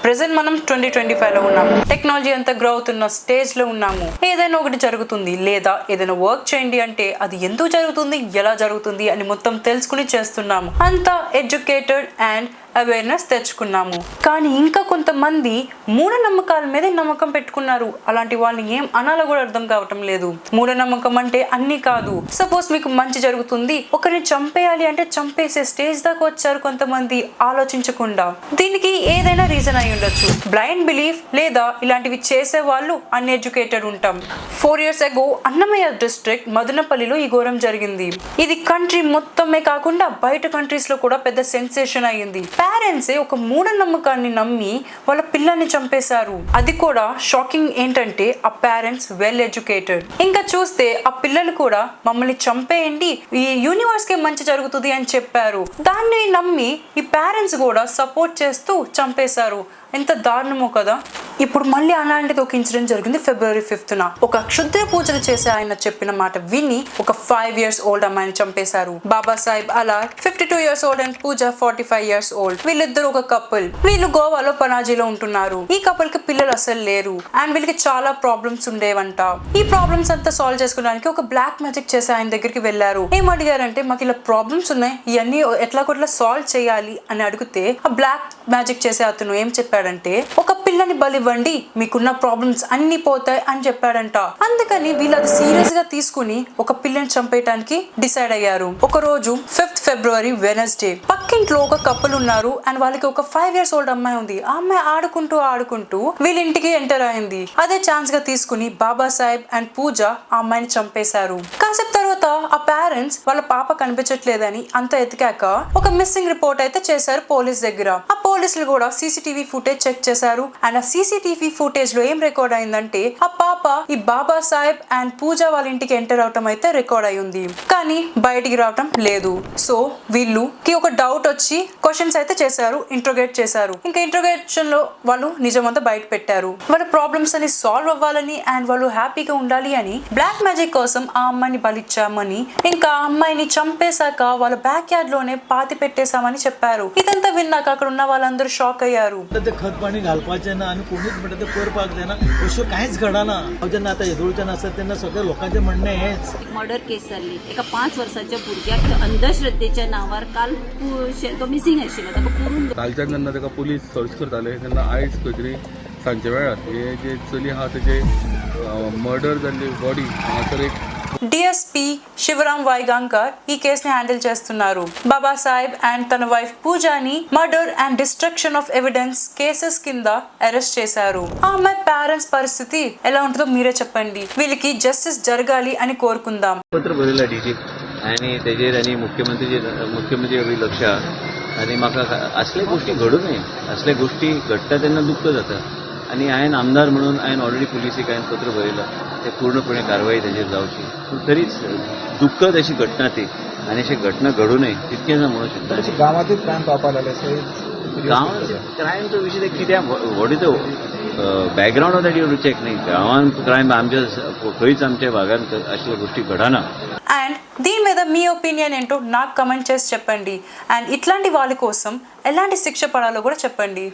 Present మనం 2025 లో ఉన్నాము. టెక్నాలజీ అంతా గ్రో అవుతున్న స్టేజ్ లో ఉన్నాము. ఏదైనా ఒకటి జరుగుతుంది లేదా ఏదైనా వర్క్ చేయండి అంటే అది ఎందుకు జరుగుతుంది, ఎలా జరుగుతుంది అని మొత్తం తెలుసుకుని చేస్తున్నాము. అంతా ఎడ్యుకేటెడ్ అండ్ అవేర్నెస్ తెచ్చుకున్నాము. కానీ ఇంకా కొంతమంది మూఢనమ్మకాల మీద నమ్మకం పెట్టుకున్నారు. అలాంటి వాళ్ళని ఏం అనాలో కూడా అర్థం కావటం లేదు. మూఢనమ్మకం అంటే అన్ని కాదు. సపోజ్ మీకు మంచి జరుగుతుంది, ఒకరిని చంపేయాలి అంటే చంపేసే స్టేజ్ దాకా వచ్చారు కొంతమంది ఆలోచించకుండా. దీనికి ఏదైనా రీజన్ అయి ఉండొచ్చు. బ్లైండ్ బిలీఫ్ లేదా ఇలాంటివి చేసే వాళ్ళు అన్ఎడ్యుకేటెడ్ ఉంటాం. 4 years ago అన్నమయ్య డిస్ట్రిక్ట్ మదనపల్లిలో ఈ ఘోరం జరిగింది. ఇది కంట్రీ మొత్తమే కాకుండా బయట కంట్రీస్ లో కూడా పెద్ద సెన్సేషన్ అయ్యింది. పేరెంట్స్ ఒక మూఢనమ్మకాన్ని నమ్మి వాళ్ళ పిల్లల్ని చంపేశారు. అది కూడా షాకింగ్ ఏంటంటే ఆ పేరెంట్స్ వెల్ ఎడ్యుకేటెడ్. ఇంకా చూస్తే ఆ పిల్లలు కూడా మమ్మల్ని చంపేయండి, ఈ యూనివర్స్ కి మంచి జరుగుతుంది అని చెప్పారు. దాన్ని నమ్మి ఈ పేరెంట్స్ కూడా సపోర్ట్ చేస్తూ చంపేశారు. ఎంత దారుణమో కదా. ఇప్పుడు మళ్ళీ అలాంటిది ఒక ఇన్సిడెంట్ జరిగింది February 5th. ఒక క్షుద్ర పూజలు చేసే ఆయన చెప్పిన మాట విని ఒక 5 years old అమ్మాయిని చంపేశారు. బాబా సాహెబ్ అలా 52 years old and Puja 45 years old. వీళ్ళిద్దరు ఒక కపుల్. వీళ్ళు గోవాలో పనాజీలో ఉంటున్నారు. ఈ కపుల్ కి పిల్లలు అసలు లేరు అండ్ వీళ్ళకి చాలా ప్రాబ్లమ్స్ ఉండేవంట. ఈ ప్రాబ్లమ్స్ అంతా సాల్వ్ చేసుకోవడానికి ఒక బ్లాక్ మ్యాజిక్ చేసే ఆయన దగ్గరికి వెళ్లారు. ఏం అడిగారంటే మాకు ఇలా ప్రాబ్లమ్స్ ఉన్నాయి, ఇవన్నీ ఎట్లా కొట్లా సాల్వ్ చేయాలి అని అడిగితే ఆ బ్లాక్ మ్యాజిక్ చేసే అతను ఏం చెప్పాడంటే ఒక పిల్లని బలివ్వండి, మీకున్న ప్రాబ్లమ్స్ అన్ని పోతాయి అని చెప్పాడంట. అందుకని వీళ్ళు అది సీరియస్ గా తీసుకుని ఒక పిల్లని చంపేయడానికి డిసైడ్ అయ్యారు. ఒక రోజు 5th February Wednesday పక్కింట్లో ఒక కపుల్ ఉన్నారు అండ్ వాళ్ళకి ఒక 5 years old అమ్మాయి ఉంది. ఆ అమ్మాయి ఆడుకుంటూ వీళ్ళ ఇంటికి ఎంటర్ అయింది. అదే ఛాన్స్ గా తీసుకుని బాబా సాహెబ్ అండ్ పూజ ఆ అమ్మాయిని చంపేశారు. కాసేపు తర్వాత ఆ పేరెంట్స్ వాళ్ళ పాప కనిపించట్లేదని అంత ఎతికాక ఒక మిస్సింగ్ రిపోర్ట్ అయితే చేశారు పోలీస్ దగ్గర. ఆ పోలీసులు కూడా CCTV ఫుటేజ్ చెక్ చేశారు అండ్ ఆ CCTV ఫుటేజ్ లో ఏం రికార్డ్ అయిందంటే ఆ పాప ఈ బాబా సాహెబ్ అండ్ పూజ వాళ్ళ ఇంటికి ఎంటర్ అవటం అయితే రికార్డ్ అయి ఉంది, కానీ బయటికి రావటం లేదు. సో వీళ్ళుకి ఒక డౌట్ వచ్చి క్వశ్చన్స్ అయితే చేశారు, ఇంట్రోగేట్ చేశారు. ఇంకా ఇంట్రోగేషన్ లో వాళ్ళు నిజమంతా బయట పెట్టారు. వాళ్ళ ప్రాబ్లమ్స్ అని సాల్వ్ అవ్వాలని అండ్ వాళ్ళు హ్యాపీగా ఉండాలి అని బ్లాక్ మ్యాజిక్ కోసం ఆ అమ్మాయిని బలిచ్చామని, ఇంకా ఆ అమ్మాయిని చంపేశాక వాళ్ళ బ్యాక్ యార్డ్ లోనే పాతి పెట్టేశామని చెప్పారు. ఇదంతా విన్నాక అక్కడ ఉన్న వాళ్ళందరూ షాక్ అయ్యారు. खत पाणी घालपाचें ना आनी कोणीच म्हणटा तें करपाक जायना, अश्यो कांयच घडना. जेन्ना आतां येदोळच्यान आसत तेन्ना सगळ्या लोकांचें म्हणणें हेंच. मर्डर केस जाल्ली एका 5 वर्साच्या भुरग्याक अंधश्रद्धेच्या नांवार काल तो मिसींग आशिल्लो. ताका पुरून कालच्यान जेन्ना ताका पुलीस सर्च करताले तेन्ना आयज खंय तरी सांजच्या वेळार हे जे चली आहा तेजे मर्डर जाल्ली बॉडी हांगासर एक DSP శివరాం వైగాంకర్ ఈ కేసుని హ్యాండిల్ చేస్తున్నారు. బాబా సాహెబ్ అండ్ తన వైఫ్ పూజాని murder and destruction of evidence cases కింద అరెస్ట్ చేశారు. ఆ అమ్మాయి పేరెంట్స్ పరిస్థితి ఎలా ఉంటుందో మీరే చెప్పండి. వీళ్ళకి జస్టిస్ జరగాలి అని కోరుకుందాం. पत्र बरयला डीजी आनी तेजेर आनी मुख्यमंत्री लक्ष आनी म्हाका असले गोष्टी घडू नये. असले गोष्टी घडटा तेन्ना दुख्ख जाता आनी हांवें आमदार म्हणून हांवें ऑलरेडी पुलिसेक हांवें पत्र बरयलां ते पूर्णपणे कारवाई तेजेर जावची. पूण तरीच दुख्खद अशी घटना ती आनी अशी घटना घडू नये तितकेंच हांव म्हणूंक शकता. गांवांतूच क्रायम पावपाक लागले. गांवांत क्रायमचो विशय ते कित्याक what is the background of that you to check न्ही. गांवांत क्रायम आमच्या खंयच आमच्या भागांत असले गोष्टी घडना. అండ్ దీని మీద మీ ఒపీనియన్ ఏంటో నాకు కమెంట్ చేసి చెప్పండి. అండ్ ఇట్లాంటి వాళ్ళ కోసం ఎలాంటి శిక్ష పడాలో కూడా చెప్పండి.